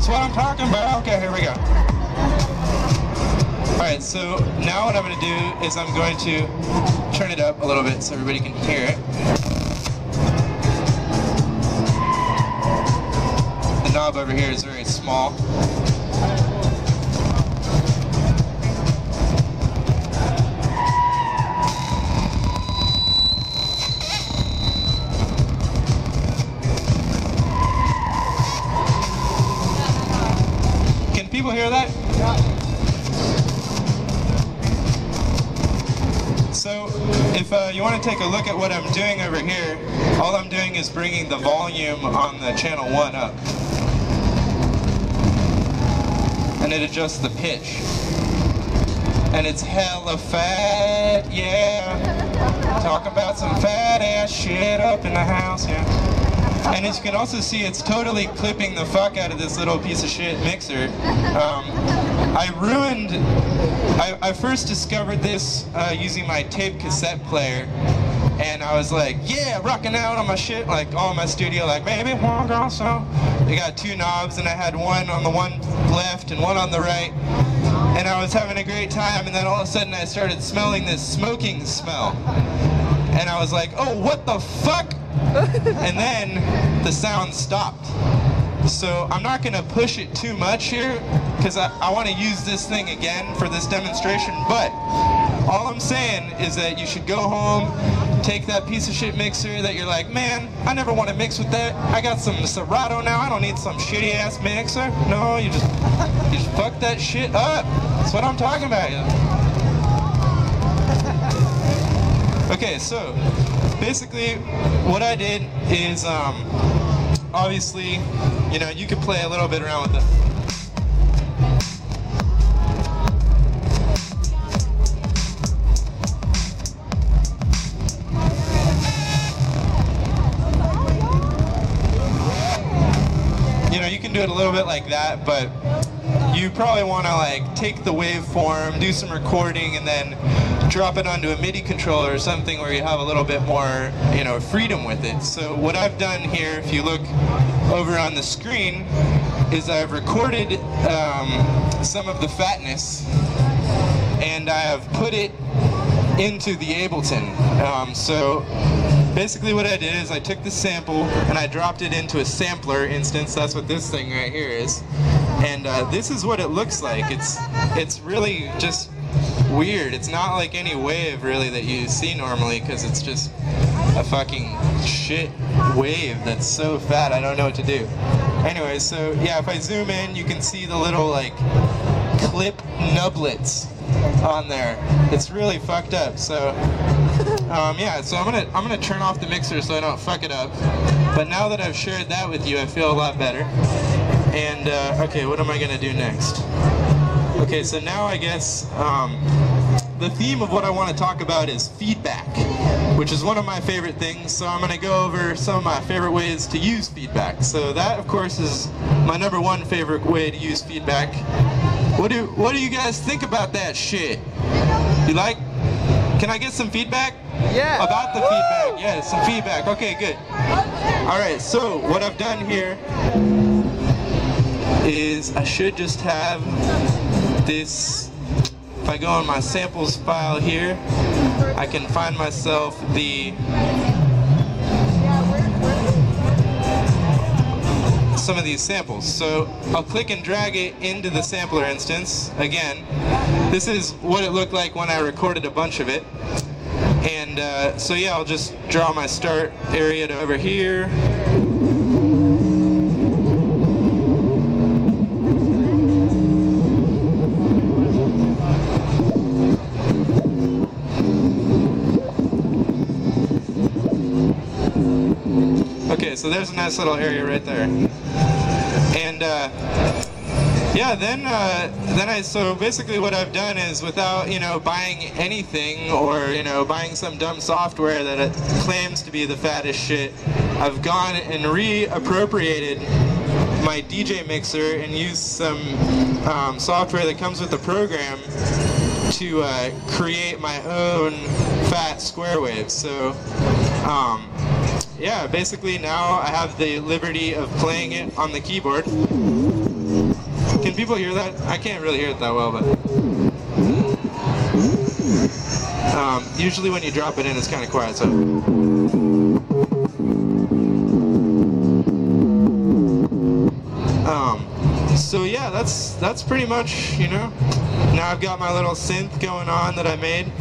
what I'm talking about. Okay, here we go. Alright, so now what I'm going to do is I'm going to turn it up a little bit so everybody can hear it. The knob over here is very small. Can people hear that? Yeah. So, if you want to take a look at what I'm doing over here, all I'm doing is bringing the volume on the channel 1 up. And it adjusts the pitch. And it's hella fat, yeah. Talk about some fat ass shit up in the house, yeah. And as you can also see, it's totally clipping the fuck out of this little piece of shit mixer. I first discovered this using my tape cassette player, and I was like, yeah, rocking out on my shit, like all in my studio, like, baby, one girl, so. They got 2 knobs, and I had one on the one left and one on the right, and I was having a great time, and then all of a sudden I started smelling this smoking smell. And I was like, oh, what the fuck? And then the sound stopped. So I'm not going to push it too much here, because I want to use this thing again for this demonstration, but all I'm saying is that you should go home, take that piece of shit mixer that you're like, man, I never want to mix with that. I got some Serato now, I don't need some shitty ass mixer. No, you just fuck that shit up. That's what I'm talking about. Okay, so basically what I did is obviously, you know, you could play a little bit around with it. You know, you can do it a little bit like that, but you probably want to like take the waveform, do some recording, and then drop it onto a MIDI controller or something where you have a little bit more, you know, freedom with it. So what I've done here, if you look over on the screen, is I've recorded some of the fatness, and I have put it into the Ableton. So basically what I did is I took the sample and I dropped it into a sampler instance. That's what this thing right here is. And this is what it looks like. It's really just weird. It's not like any wave really that you see normally, because it's just a fucking shit wave that's so fat I don't know what to do. Anyway, so yeah, if I zoom in, you can see the little like clip nublets on there. It's really fucked up. So yeah, so I'm gonna turn off the mixer so I don't fuck it up. But now that I've shared that with you, I feel a lot better. And okay, what am I gonna do next? Okay, so now I guess the theme of what I want to talk about is feedback, which is one of my favorite things. So I'm going to go over some of my favorite ways to use feedback. So that, of course, is my #1 favorite way to use feedback. What do you guys think about that shit? You like? Can I get some feedback? Yeah. About the feedback. Yeah, some feedback. Okay, good. All right, so what I've done here is I should just have this. If I go in my samples file here, I can find myself some of these samples. So I'll click and drag it into the sampler instance. Again, this is what it looked like when I recorded a bunch of it. And so yeah, I'll just draw my start area to over here. Okay, so there's a nice little area right there. And yeah, so basically what I've done is, without, you know, buying anything or, you know, buying some dumb software that it claims to be the fattest shit, I've gone and reappropriated my DJ mixer and used some software that comes with the program to create my own fat square waves. So yeah, basically now I have the liberty of playing it on the keyboard. Can people hear that? I can't really hear it that well, but usually when you drop it in, it's kind of quiet. So yeah, that's pretty much, you know. Now I've got my little synth going on that I made,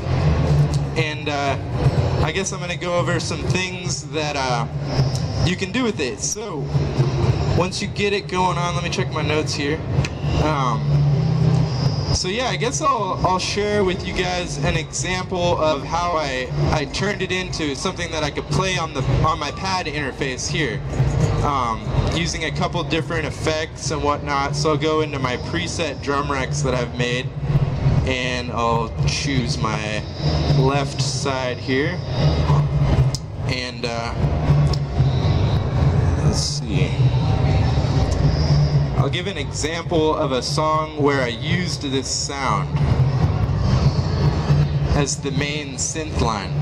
and I guess I'm gonna go over some things that you can do with it. So once you get it going on, let me check my notes here. So yeah, I guess I'll share with you guys an example of how I turned it into something that I could play on my pad interface here, using a couple different effects and whatnot. So I'll go into my preset drum wrecks that I've made, and I'll choose my left side here, and let's see. I'll give an example of a song where I used this sound as the main synth line.